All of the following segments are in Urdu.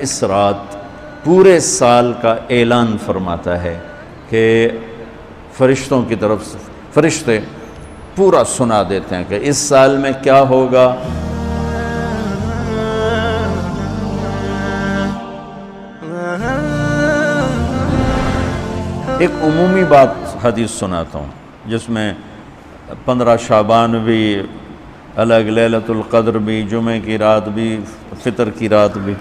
اس رات پورے سال کا اعلان فرماتا ہے کہ فرشتوں کی طرف سے فرشتے پورا سنا دیتے ہیں کہ اس سال میں کیا ہوگا۔ ایک عمومی بات حدیث سناتا ہوں جس میں 15 شعبان بھی الگ، لیلۃ القدر بھی، جمعہ کی رات بھی، فطر کی رات بھی،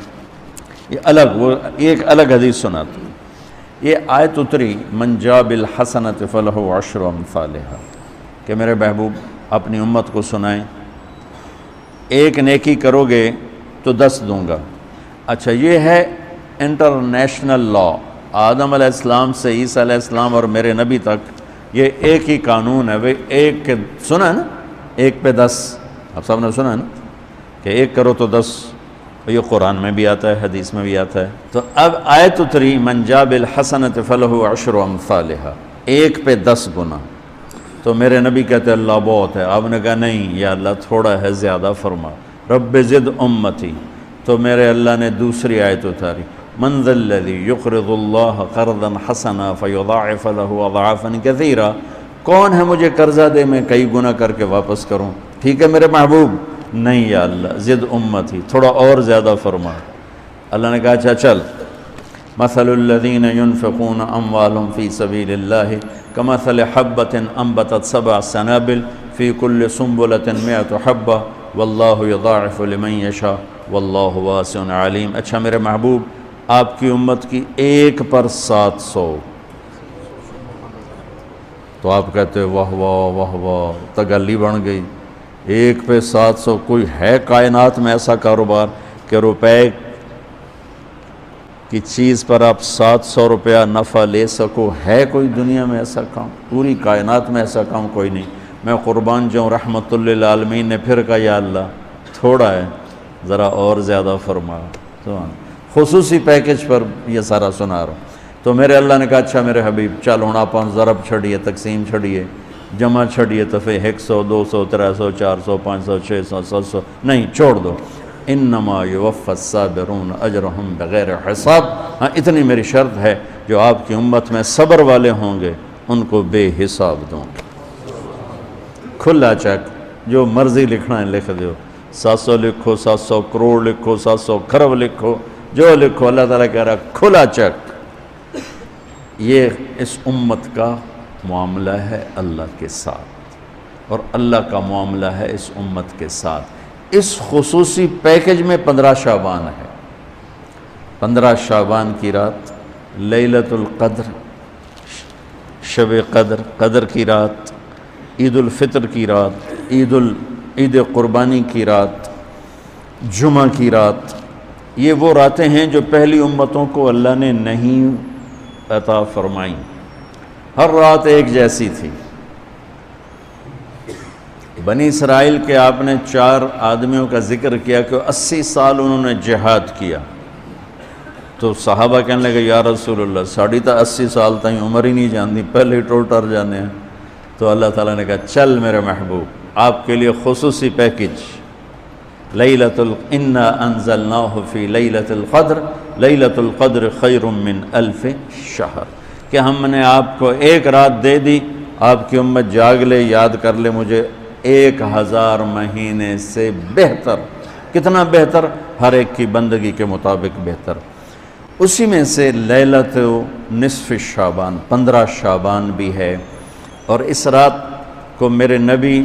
یہ الگ، وہ ایک الگ حدیث سناتا ہوں۔ یہ آیت اتری من جاء بالحسنۃ فلہ عشر امثالھا، کہ میرے محبوب اپنی امت کو سنائیں ایک نیکی کرو گے تو 10 دوں گا۔ اچھا، یہ ہے انٹرنیشنل لا، آدم علیہ السلام سے عیسیٰ علیہ السلام اور میرے نبی تک یہ ایک ہی قانون ہے۔ وہ ایک کے سنا ہے نا، ایک پہ 10، آپ سب نے سنا ہے نا کہ ایک کرو تو 10، یہ قرآن میں بھی آتا ہے، حدیث میں بھی آتا ہے۔ تو اب آیت اتری من جاء بالحسنۃ فلہ عشر امثالھا، ایک پہ 10 گنا۔ تو میرے نبی کہتے ہیں اللہ بہت ہے، آپ نے کہا نہیں یا اللہ تھوڑا ہے، زیادہ فرما، رب زد امتی۔ تو میرے اللہ نے دوسری آیت اتاری من ذا الذی یقرض اللہ قرضا حسنا فیضاعف له اضعافا کثیرا، کون ہے مجھے قرضہ دے میں کئی گنا کر کے واپس کروں؟ ٹھیک ہے میرے محبوب، نہیں یا اللہ زد امتی، تھوڑا اور زیادہ فرما۔ اللہ نے کہا اچھا چل، مثل الذین ينفقون اموالهم فی سبیل اللہ کمثل حبۃ انبتت 7 سنابل فی کل سنبلۃ 100 حبۃ واللہ یضاعف لمن یشاء واللہ واسع علیم۔ اچھا میرے محبوب، آپ کی امت کی ایک پر 700، تو آپ کہتے واہ واہ واہ واہ، تگلی بن گئی، ایک پہ 700۔ کوئی ہے کائنات میں ایسا کاروبار کہ روپے کی چیز پر آپ 700 روپیہ نفع لے سکو؟ ہے کوئی دنیا میں ایسا کام؟ پوری کائنات میں ایسا کام کوئی نہیں۔ میں قربان جاؤں، رحمت للعالمین نے پھر کہا یا اللہ تھوڑا ہے، ذرا اور زیادہ فرما۔ خصوصی پیکج پر یہ سارا سنا رہا ہوں۔ تو میرے اللہ نے کہا اچھا میرے حبیب چل ہوں آپ ضرب چھڑیے، تقسیم چھڑیے، جمع چھڑیے، دفعے 100 200 300 400 500 600 700، نہیں چھوڑ دو، انما یوفی الصابرون اجرہم بغیر حساب۔ ہاں اتنی میری شرط ہے، جو آپ کی امت میں صبر والے ہوں گے ان کو بے حساب دوں گا۔ کھلا چیک، جو مرضی لکھنا ہے لکھ دو، 700 لکھو، 700 کروڑ لکھو، 700 کھرب لکھو، جو لکھو، اللہ تعالیٰ کہہ رہا کھلا چیک۔ یہ اس امت کا معاملہ ہے اللہ کے ساتھ، اور اللہ کا معاملہ ہے اس امت کے ساتھ۔ اس خصوصی پیکج میں 15 شعبان ہے۔ 15 شعبان کی رات، لیلۃ القدر، شب قدر، قدر کی رات، عید الفطر کی رات، عید قربانی کی رات، جمعہ کی رات، یہ وہ راتیں ہیں جو پہلی امتوں کو اللہ نے نہیں عطا فرمائیں۔ ہر رات ایک جیسی تھی۔ بنی اسرائیل کے آپ نے 4 آدمیوں کا ذکر کیا کہ 80 سال انہوں نے جہاد کیا، تو صحابہ کہنے لگے یا رسول اللہ ساڑھی تا 80 سال تائیں عمر ہی نہیں جاندی، پہلے ہی ٹر جانے ہیں۔ تو اللہ تعالیٰ نے کہا چل میرے محبوب، آپ کے لیے خصوصی پیکج، انا انزلناہ فی لیلۃ القدر، لیلۃ القدر خیر من 1000 شہر، کہ ہم نے آپ کو ایک رات دے دی، آپ کی امت جاگ لے، یاد کر لے مجھے، 1000 مہینے سے بہتر۔ کتنا بہتر؟ ہر ایک کی بندگی کے مطابق بہتر۔ اسی میں سے لیلۃ نصف شعبان، 15 شعبان بھی ہے، اور اس رات کو میرے نبی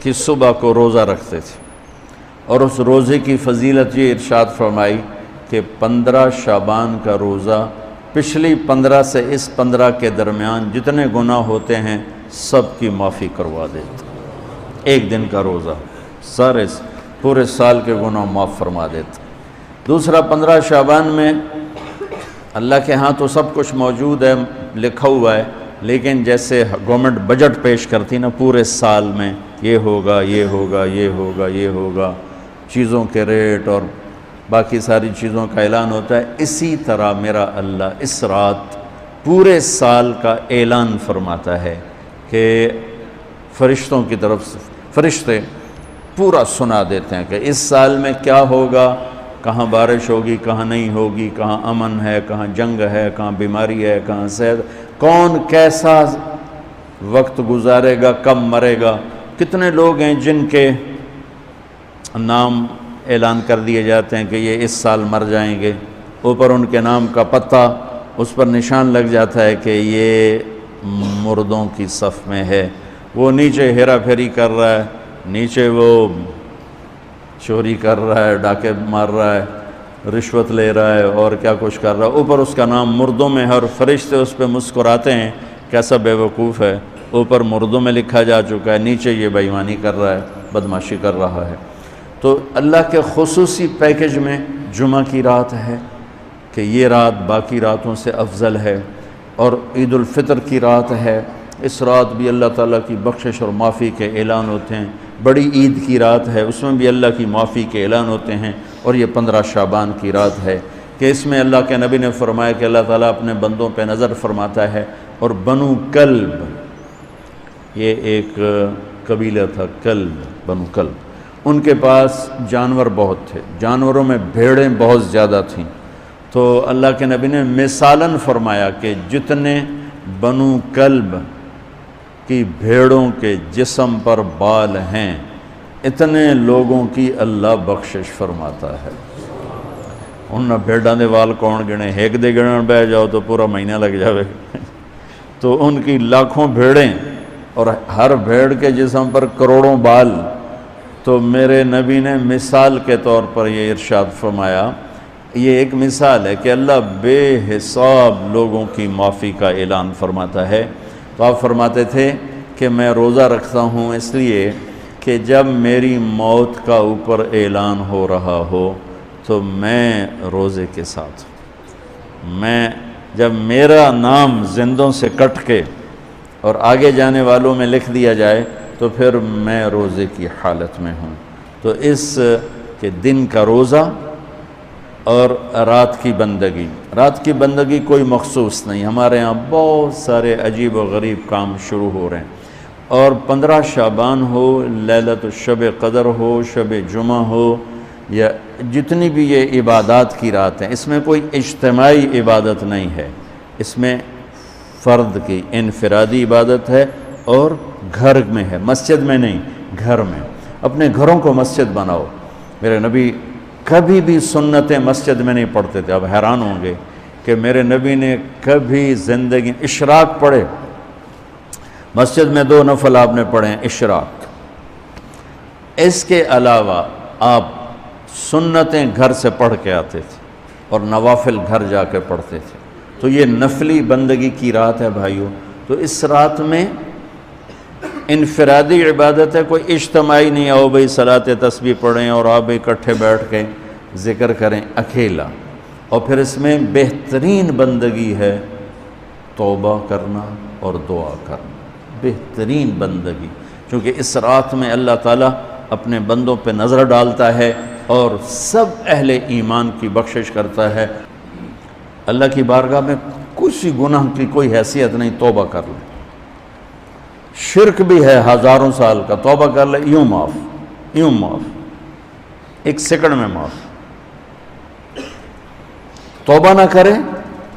کی صبح کو روزہ رکھتے تھے، اور اس روزے کی فضیلت یہ ارشاد فرمائی کہ 15 شعبان کا روزہ پچھلی 15 سے اس 15 کے درمیان جتنے گناہ ہوتے ہیں سب کی معافی کروا دیتا۔ ایک دن کا روزہ سارے پورے سال کے گناہ معاف فرما دیتا۔ دوسرا 15 شعبان میں اللہ کے ہاں تو سب کچھ موجود ہے، لکھا ہوا ہے، لیکن جیسے گورنمنٹ بجٹ پیش کرتی نا پورے سال میں، یہ ہوگا یہ ہوگا یہ ہوگا یہ ہوگا، چیزوں کے ریٹ اور باقی ساری چیزوں کا اعلان ہوتا ہے، اسی طرح میرا اللہ اس رات پورے سال کا اعلان فرماتا ہے کہ فرشتوں کی طرف سے فرشتے پورا سنا دیتے ہیں کہ اس سال میں کیا ہوگا، کہاں بارش ہوگی کہاں نہیں ہوگی، کہاں امن ہے کہاں جنگ ہے، کہاں بیماری ہے کہاں صحت، کون کیسا وقت گزارے گا، کب مرے گا۔ کتنے لوگ ہیں جن کے نام اعلان کر دیے جاتے ہیں کہ یہ اس سال مر جائیں گے، اوپر ان کے نام کا پتہ اس پر نشان لگ جاتا ہے کہ یہ مردوں کی صف میں ہے۔ وہ نیچے ہیرا پھیری کر رہا ہے، نیچے وہ چوری کر رہا ہے، ڈاکے مار رہا ہے، رشوت لے رہا ہے اور کیا کچھ کر رہا ہے، اوپر اس کا نام مردوں میں ہے، اور فرشتے اس پہ مسکراتے ہیں کیسا بے وقوف ہے، اوپر مردوں میں لکھا جا چکا ہے، نیچے یہ بے ایمانی کر رہا ہے، بدمعاشی کر رہا ہے۔ تو اللہ کے خصوصی پیکج میں جمعہ کی رات ہے کہ یہ رات باقی راتوں سے افضل ہے، اور عید الفطر کی رات ہے، اس رات بھی اللہ تعالیٰ کی بخشش اور معافی کے اعلان ہوتے ہیں۔ بڑی عید کی رات ہے، اس میں بھی اللہ کی معافی کے اعلان ہوتے ہیں، اور یہ 15 شعبان کی رات ہے کہ اس میں اللہ کے نبی نے فرمایا کہ اللہ تعالیٰ اپنے بندوں پہ نظر فرماتا ہے، اور بنو کلب، یہ ایک قبیلہ تھا کلب، بنو کلب، ان کے پاس جانور بہت تھے، جانوروں میں بھیڑیں بہت زیادہ تھیں، تو اللہ کے نبی نے مثالاً فرمایا کہ جتنے بنو کلب کی بھیڑوں کے جسم پر بال ہیں اتنے لوگوں کی اللہ بخشش فرماتا ہے۔ ان بھیڑاں دے وال کون گنے، ایک دے گنن بہ جاؤ تو پورا مہینہ لگ جاوے، تو ان کی لاکھوں بھیڑیں اور ہر بھیڑ کے جسم پر کروڑوں بال۔ تو میرے نبی نے مثال کے طور پر یہ ارشاد فرمایا، یہ ایک مثال ہے کہ اللہ بے حساب لوگوں کی معافی کا اعلان فرماتا ہے۔ تو آپ فرماتے تھے کہ میں روزہ رکھتا ہوں اس لیے کہ جب میری موت کا اوپر اعلان ہو رہا ہو تو میں روزے کے ساتھ، میں جب میرا نام زندوں سے کٹ کے اور آگے جانے والوں میں لکھ دیا جائے تو پھر میں روزے کی حالت میں ہوں۔ تو اس کے دن کا روزہ اور رات کی بندگی، رات کی بندگی کوئی مخصوص نہیں، ہمارے ہاں بہت سارے عجیب و غریب کام شروع ہو رہے ہیں، اور 15 شعبان ہو، لیلۃ الشب قدر ہو، شب جمعہ ہو، یا جتنی بھی یہ عبادات کی رات ہیں، اس میں کوئی اجتماعی عبادت نہیں ہے، اس میں فرد کی انفرادی عبادت ہے، اور گھر میں ہے، مسجد میں نہیں، گھر میں۔ اپنے گھروں کو مسجد بناؤ۔ میرے نبی کبھی بھی سنتیں مسجد میں نہیں پڑھتے تھے، اب حیران ہوں گے کہ میرے نبی نے کبھی زندگی اشراق پڑھے، مسجد میں 2 نفل آپ نے پڑھے ہیں اشراق، اس کے علاوہ آپ سنتیں گھر سے پڑھ کے آتے تھے اور نوافل گھر جا کے پڑھتے تھے۔ تو یہ نفلی بندگی کی رات ہے بھائیو۔ تو اس رات میں انفرادی عبادت ہے، کوئی اجتماعی نہیں، آؤ بھئی صلاۃ تسبیح پڑھیں اور آپ اکٹھے بیٹھ کے ذکر کریں، اکیلا۔ اور پھر اس میں بہترین بندگی ہے توبہ کرنا اور دعا کرنا، بہترین بندگی، کیونکہ اس رات میں اللہ تعالیٰ اپنے بندوں پہ نظر ڈالتا ہے اور سب اہل ایمان کی بخشش کرتا ہے۔ اللہ کی بارگاہ میں کسی گناہ کی کوئی حیثیت نہیں، توبہ کر لیں، شرک بھی ہے 1000 سال کا، توبہ کر لے یوں معاف، 1 سیکنڈ میں معاف۔ توبہ نہ کرے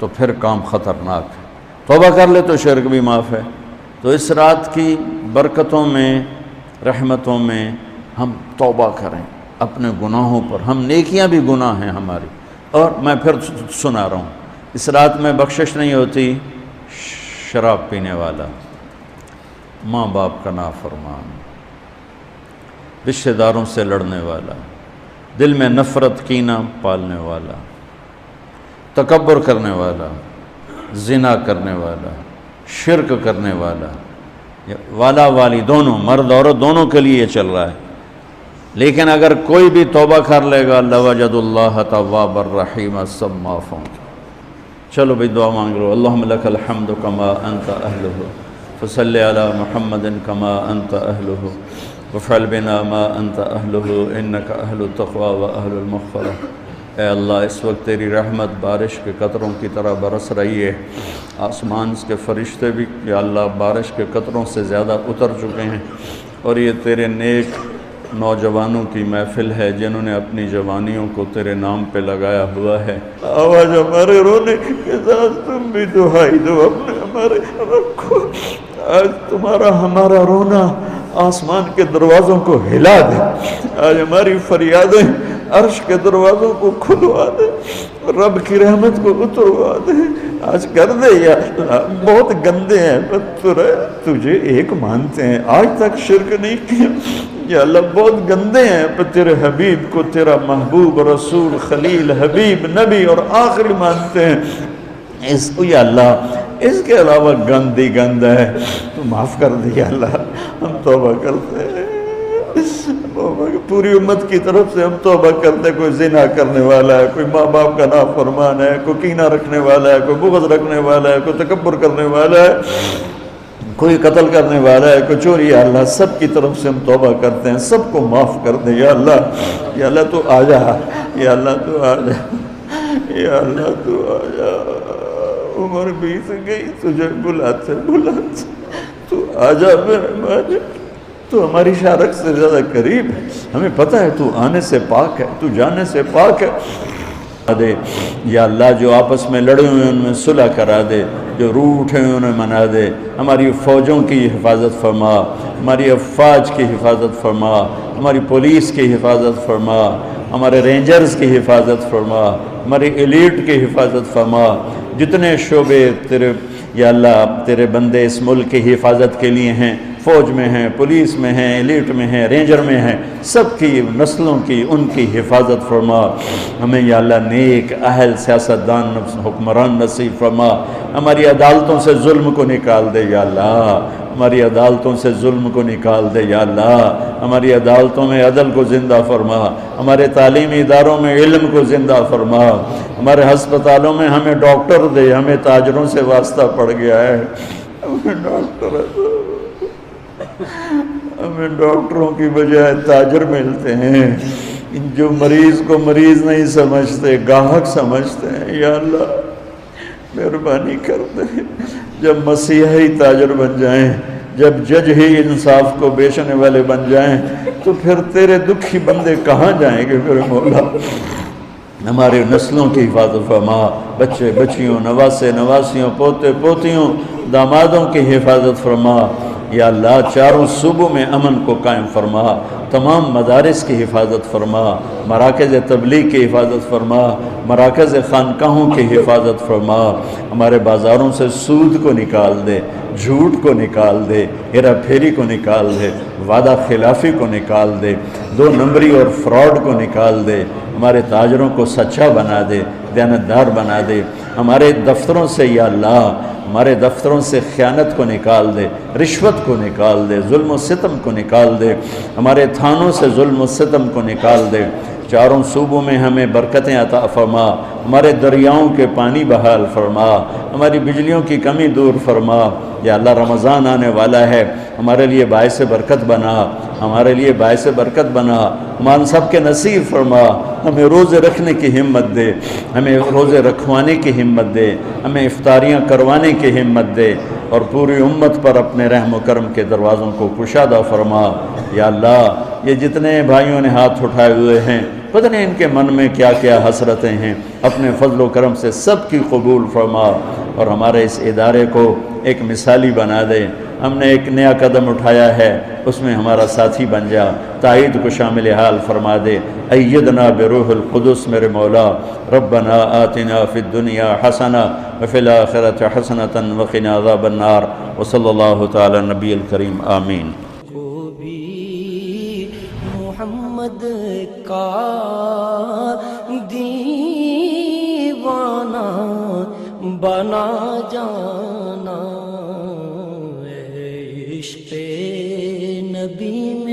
تو پھر کام خطرناک ہے، توبہ کر لے تو شرک بھی معاف ہے۔ تو اس رات کی برکتوں میں، رحمتوں میں ہم توبہ کریں اپنے گناہوں پر، ہم نیکیاں بھی گناہ ہیں ہماری۔ اور میں پھر سنا رہا ہوں، اس رات میں بخشش نہیں ہوتی شراب پینے والا، ماں باپ کا نافرمان، رشتہ داروں سے لڑنے والا، دل میں نفرت کینہ پالنے والا، تکبر کرنے والا، زنا کرنے والا، شرک کرنے والا والی دونوں، مرد عورت دونوں کے لیے یہ چل رہا ہے۔ لیکن اگر کوئی بھی توبہ کر لے گا لوجد اللہ تواب الرحیم، سب معاف ہوں گے۔ چلو بھئی دعا مانگ لو۔ اللہم لک الحمد کما انت اہلہ، فصلی علی محمد کما انت اہلہ، وفعل بنا ما انت اہلہ، انک اہل التقوی و اہل المغفرہ۔ اے اللہ اس وقت تیری رحمت بارش کے قطروں کی طرح برس رہی ہے، آسمان کے فرشتے بھی یا اللہ بارش کے قطروں سے زیادہ اتر چکے ہیں، اور یہ تیرے نیک نوجوانوں کی محفل ہے جنہوں نے اپنی جوانیوں کو تیرے نام پہ لگایا ہوا ہے۔ آواز ہمارے رونے کے ساتھ تم بھی دعائی دو اپنے ہمارے رب کو۔ آج تمہارا ہمارا رونا آسمان کے دروازوں کو ہلا دے، آج ہماری فریادیں عرش کے دروازوں کو کھلوا دے، رب کی رحمت کو اتروا دے، آج کر دے یا اللہ۔ بہت گندے ہیں پر تجھے ایک مانتے ہیں، آج تک شرک نہیں کیا یا اللہ۔ بہت گندے ہیں پر تیرے حبیب کو تیرا محبوب رسول خلیل حبیب نبی اور آخری مانتے ہیں، اس کو یا اللہ اس کے علاوہ گند ہی گند ہے، تو معاف کر دے یا اللہ۔ ہم توبہ کرتے ہیں، پوری امت کی طرف سے ہم توبہ کرتے ہیں۔ کوئی زنا کرنے والا ہے، کوئی ماں باپ کا نافرمان ہے، کوئی کینہ رکھنے والا ہے، کوئی بغض رکھنے والا ہے، کوئی تکبر کرنے والا ہے، کوئی قتل کرنے والا ہے، کوئی چوری، یا اللہ سب کی طرف سے ہم توبہ کرتے ہیں، سب کو معاف کر دے یا اللہ۔ یا اللہ تو آ جا، یا اللہ تو آ جا، یا اللہ تو آ جا۔ عمر بیت گئی، تجھے بلاتے بلاتے تو آ جا مہربان، تو ہماری شارک سے زیادہ قریب ہے، ہمیں پتہ ہے تو آنے سے پاک ہے، تو جانے سے پاک ہے۔ دے یا اللہ جو آپس میں لڑے ہوئے ان میں صلح کرا دے، جو روٹھے ہوئے انہیں منا دے، ہماری فوجوں کی حفاظت فرما، ہماری افواج کی حفاظت فرما، ہماری پولیس کی حفاظت فرما، ہمارے رینجرز کی حفاظت فرما، ہماری ایلیٹ کی حفاظت فرما۔ جتنے شعبے تیرے یا اللہ تیرے بندے اس ملک کی حفاظت کے لیے ہیں، فوج میں ہیں، پولیس میں ہیں، ایلیٹ میں ہیں، رینجر میں ہیں، سب کی نسلوں کی ان کی حفاظت فرما۔ ہمیں یا اللہ نیک اہل سیاستدان حکمران نصیب فرما۔ ہماری عدالتوں سے ظلم کو نکال دے یا اللہ، ہماری عدالتوں سے ظلم کو نکال دے یا اللہ، ہماری عدالتوں میں عدل کو زندہ فرما، ہمارے تعلیمی اداروں میں علم کو زندہ فرما، ہمارے ہسپتالوں میں ہمیں ڈاکٹر دے، ہمیں تاجروں سے واسطہ پڑ گیا ہے، ہمیں ڈاکٹروں کی بجائے تاجر ملتے ہیں، جو مریض کو مریض نہیں سمجھتے گاہک سمجھتے ہیں، یا اللہ مہربانی کر دے۔ جب مسیحی تاجر بن جائیں، جب جج ہی انصاف کو بیچنے والے بن جائیں، تو پھر تیرے دکھی بندے کہاں جائیں گے پھر مولا؟ ہمارے نسلوں کی حفاظت فرما، بچے بچیوں، نواسے نواسیوں، پوتے پوتیوں، دامادوں کی حفاظت فرما یا اللہ۔ چاروں صوبوں میں امن کو قائم فرما، تمام مدارس کی حفاظت فرما، مراکز تبلیغ کی حفاظت فرما، مراکز خانقاہوں کی حفاظت فرما۔ ہمارے بازاروں سے سود کو نکال دے، جھوٹ کو نکال دے، ہیرا پھیری کو نکال دے، وعدہ خلافی کو نکال دے، دو نمبری اور فراڈ کو نکال دے، ہمارے تاجروں کو سچا بنا دے، دیانتدار بنا دے۔ ہمارے دفتروں سے یا اللہ ہمارے دفتروں سے خیانت کو نکال دے، رشوت کو نکال دے، ظلم و ستم کو نکال دے، ہمارے تھانوں سے ظلم و ستم کو نکال دے۔ چاروں صوبوں میں ہمیں برکتیں عطا فرما، ہمارے دریاؤں کے پانی بحال فرما، ہماری بجلیوں کی کمی دور فرما۔ یا اللہ رمضان آنے والا ہے، ہمارے لیے باعث برکت بنا، ہمارے لیے باعث برکت بنا، ہم سب کے نصیب فرما۔ ہمیں روزے رکھنے کی ہمت دے، ہمیں روزے رکھوانے کی ہمت دے، ہمیں افطاریاں کروانے کی ہمت دے، اور پوری امت پر اپنے رحم و کرم کے دروازوں کو کشادہ فرما۔ یا اللہ یہ جتنے بھائیوں نے ہاتھ اٹھائے ہوئے ہیں، پتہ نہیں ان کے من میں کیا کیا حسرتیں ہیں، اپنے فضل و کرم سے سب کی قبول فرما، اور ہمارے اس ادارے کو ایک مثالی بنا دے۔ ہم نے ایک نیا قدم اٹھایا ہے، اس میں ہمارا ساتھی بن جا، تائید کو شامل حال فرما دے۔ ایدنا بروح القدس میرے مولا، ربنا آتنا فی الدنیا حسنہ وفی الآخرۃ حسنۃ وقنا عذاب النار، وصلی اللہ تعالی نبی الکریم، آمین۔ محمد کا دیوانہ بنا جانا، عشق نبی میں